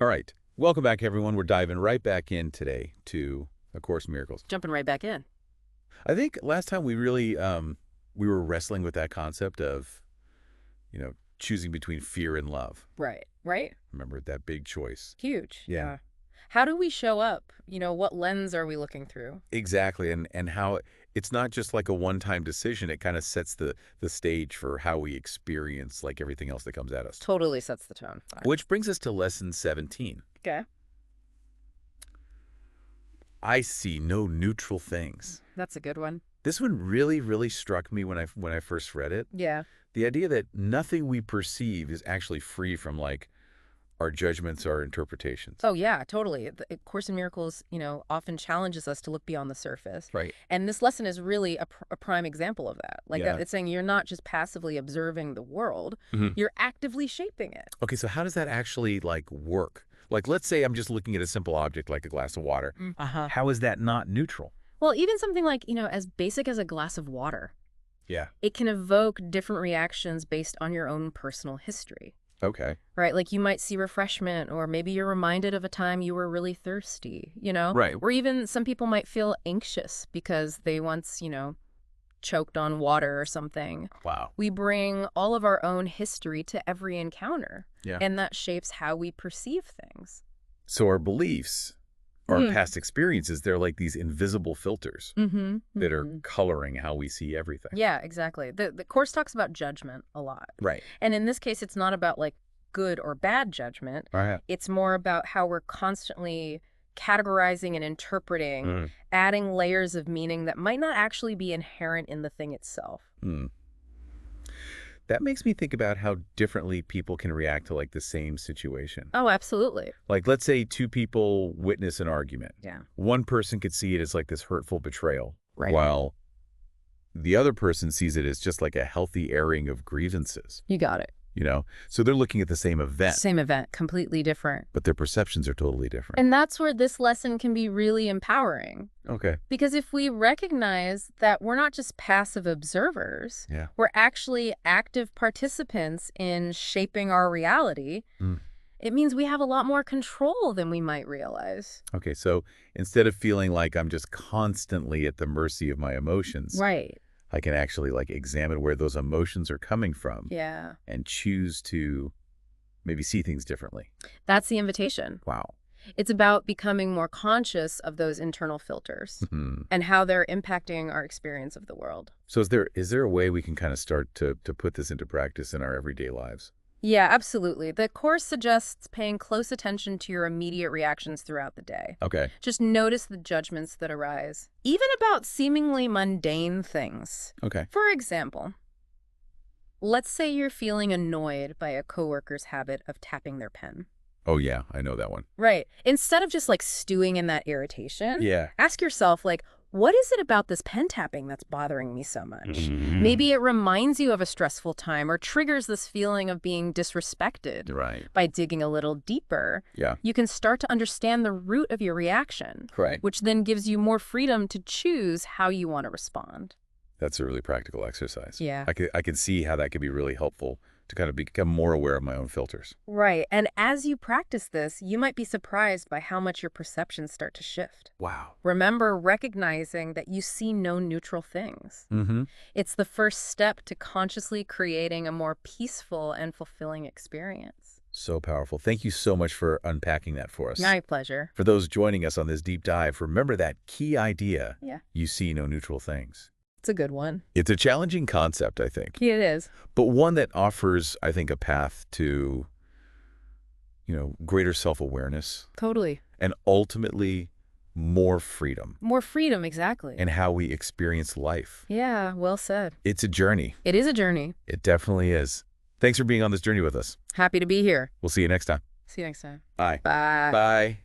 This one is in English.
All right. Welcome back, everyone. We're diving right back in today to A Course in Miracles. Jumping right back in. I think last time we really we were wrestling with that concept of, choosing between fear and love. Right. Right? Remember that big choice. Huge. Yeah. How do we show up? What lens are we looking through? Exactly. And how it's not just like a one-time decision. It kind of sets the stage for how we experience like everything else that comes at us. Totally sets the tone. Which brings us to lesson 17. Okay. I see no neutral things. That's a good one. This one really, really struck me when I first read it. Yeah. The idea that nothing we perceive is actually free from like our judgments, our interpretations. Oh, yeah, totally. The Course in Miracles, often challenges us to look beyond the surface. Right. And this lesson is really a prime example of that. Yeah. It's saying you're not just passively observing the world, you're actively shaping it. Okay, so how does that actually like work? Like, let's say I'm just looking at a simple object like a glass of water. Uh-huh. How is that not neutral? Well, even something like, as basic as a glass of water. Yeah. It can evoke different reactions based on your own personal history. Okay. Right? Like you might see refreshment, or maybe you're reminded of a time you were really thirsty, Right. Or even some people might feel anxious because they once, choked on water or something. Wow. We bring all of our own history to every encounter. Yeah. And that shapes how we perceive things. So our beliefs, our past experiences, they're like these invisible filters that are coloring how we see everything. Yeah, exactly. The Course talks about judgment a lot. Right. And in this case, it's not about like good or bad judgment. Right. It's more about how we're constantly categorizing and interpreting, adding layers of meaning that might not actually be inherent in the thing itself. That makes me think about how differently people can react to like the same situation. Oh, absolutely. Like, let's say two people witness an argument. Yeah. One person could see it as like this hurtful betrayal, Right. while the other person sees it as just like a healthy airing of grievances, You got it. So they're looking at the same event, Same event, completely different. but their perceptions are totally different. And that's where this lesson can be really empowering. Okay. Because if we recognize that we're not just passive observers, Yeah. we're actually active participants in shaping our reality, it means we have a lot more control than we might realize. Okay. So instead of feeling like I'm just constantly at the mercy of my emotions, Right. I can actually like examine where those emotions are coming from Yeah. and choose to maybe see things differently. That's the invitation. Wow. It's about becoming more conscious of those internal filters and how they're impacting our experience of the world. So is there a way we can kind of start to put this into practice in our everyday lives? Yeah, absolutely. The Course suggests paying close attention to your immediate reactions throughout the day. Okay. Just notice the judgments that arise, even about seemingly mundane things. Okay. For example, let's say you're feeling annoyed by a coworker's habit of tapping their pen. Oh, yeah. I know that one. Right. Instead of just like stewing in that irritation, Yeah. ask yourself, like, what is it about this pen tapping that's bothering me so much? Maybe it reminds you of a stressful time or triggers this feeling of being disrespected. Right. By digging a little deeper, Yeah. you can start to understand the root of your reaction, Right. which then gives you more freedom to choose how you want to respond. That's a really practical exercise. Yeah. I could see how that could be really helpful to kind of become more aware of my own filters. Right. And as you practice this, you might be surprised by how much your perceptions start to shift. Wow. Remember recognizing that you see no neutral things. It's the first step to consciously creating a more peaceful and fulfilling experience. So powerful. Thank you so much for unpacking that for us. My pleasure. For those joining us on this deep dive, remember that key idea. Yeah. You see no neutral things. It's a good one. It's a challenging concept, I think. It is. But one that offers, I think, a path to, greater self-awareness Totally. and ultimately more freedom More freedom, exactly. in how we experience life. Yeah, well said. It's a journey. It is a journey. It definitely is. Thanks for being on this journey with us. Happy to be here. We'll see you next time. See you next time. Bye. Bye. Bye.